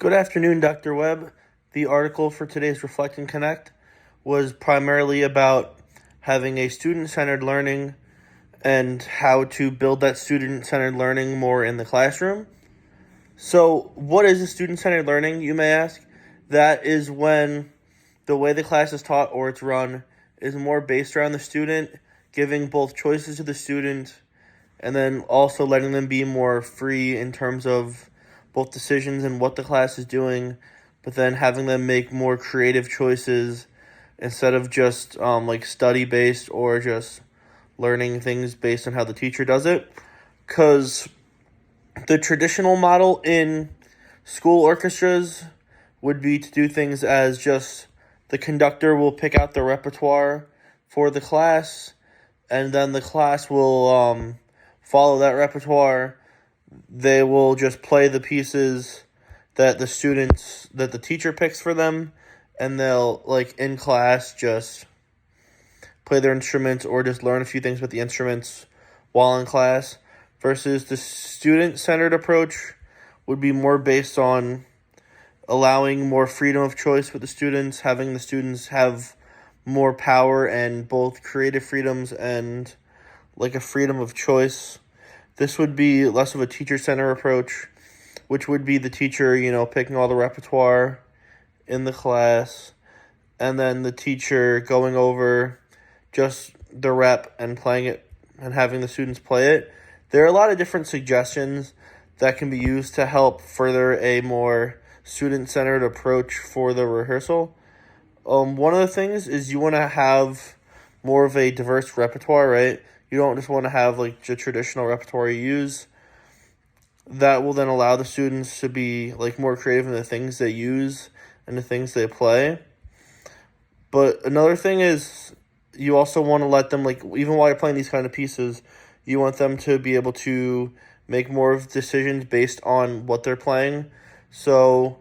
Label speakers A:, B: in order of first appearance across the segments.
A: Good afternoon, Dr. Webb. The article for today's Reflect and Connect was primarily about having a student-centered learning and how to build that student-centered learning more in the classroom. So, what is a student-centered learning, you may ask? That is when the way the class is taught or it's run is more based around the student, giving both choices to the student and then also letting them be more free in terms of both decisions and what the class is doing, but then having them make more creative choices instead of just like study based or just learning things based on how the teacher does it. Because the traditional model in school orchestras would be to do things as just the conductor will pick out the repertoire for the class, and then the class will follow that repertoire. They will just play the pieces that the teacher picks for them, and they'll, like, in class, just play their instruments or just learn a few things with the instruments while in class, versus the student-centered approach would be more based on allowing more freedom of choice with the students, having the students have more power and both creative freedoms and like a freedom of choice. This would be less of a teacher-centered approach, which would be the teacher, picking all the repertoire in the class, and then the teacher going over just the rep and playing it and having the students play it. There are a lot of different suggestions that can be used to help further a more student-centered approach for the rehearsal. One of the things is you want to have more of a diverse repertoire, right? You don't just want to have like the traditional repertoire you use. That will then allow the students to be like more creative in the things they use and the things they play. But another thing is you also want to let them, like, even while you're playing these kind of pieces, you want them to be able to make more of decisions based on what they're playing. So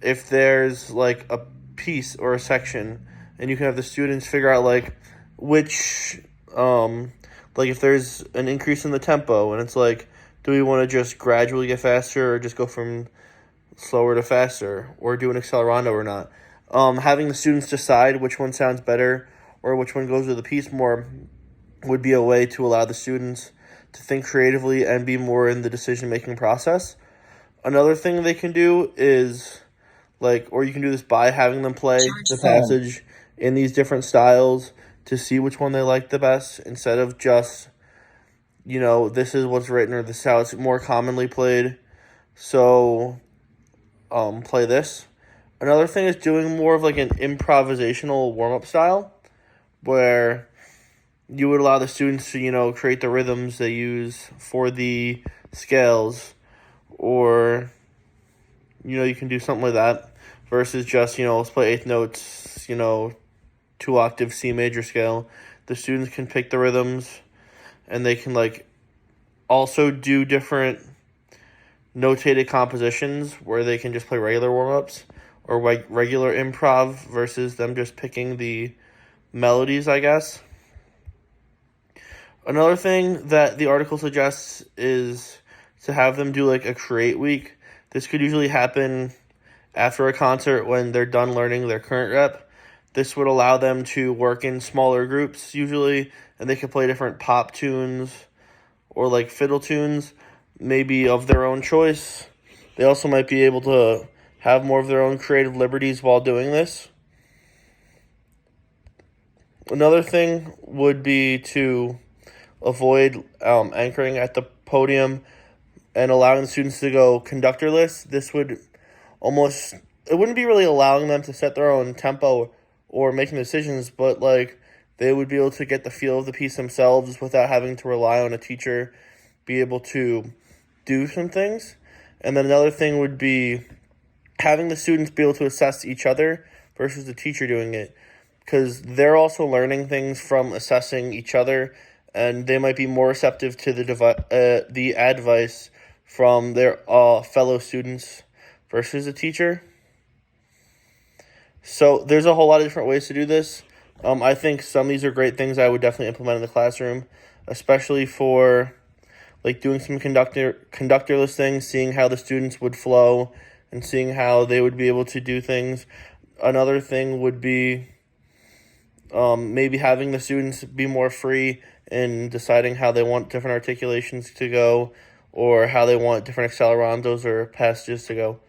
A: if there's like a piece or a section, and you can have the students figure out like which like if there's an increase in the tempo and it's like, do we want to just gradually get faster or just go from slower to faster or do an accelerando or not? Having the students decide which one sounds better or which one goes with the piece more would be a way to allow the students to think creatively and be more in the decision-making process. Another thing they can do is or you can do this by having them play the passage in these different styles to see which one they like the best, instead of just, this is what's written or this is how it's more commonly played. So, play this. Another thing is doing more of like an improvisational warm-up style, where you would allow the students to, create the rhythms they use for the scales, or, you can do something like that, versus just, let's play eighth notes, 2-octave C major scale. The students can pick the rhythms, and they can, also do different notated compositions where they can just play regular warm-ups or regular improv versus them just picking the melodies, I guess. Another thing that the article suggests is to have them do a create week. This could usually happen after a concert when they're done learning their current rep. This would allow them to work in smaller groups usually, and they could play different pop tunes or fiddle tunes, maybe of their own choice. They also might be able to have more of their own creative liberties while doing this. Another thing would be to avoid anchoring at the podium and allowing the students to go conductorless. This would it wouldn't be really allowing them to set their own tempo or making decisions, but they would be able to get the feel of the piece themselves without having to rely on a teacher, be able to do some things. And then another thing would be having the students be able to assess each other versus the teacher doing it, because they're also learning things from assessing each other, and they might be more receptive to the advice from their fellow students versus a teacher. So there's a whole lot of different ways to do this. I think some of these are great things I would definitely implement in the classroom, especially for doing some conductorless things, seeing how the students would flow and seeing how they would be able to do things. Another thing would be maybe having the students be more free in deciding how they want different articulations to go, or how they want different accelerandos or passages to go.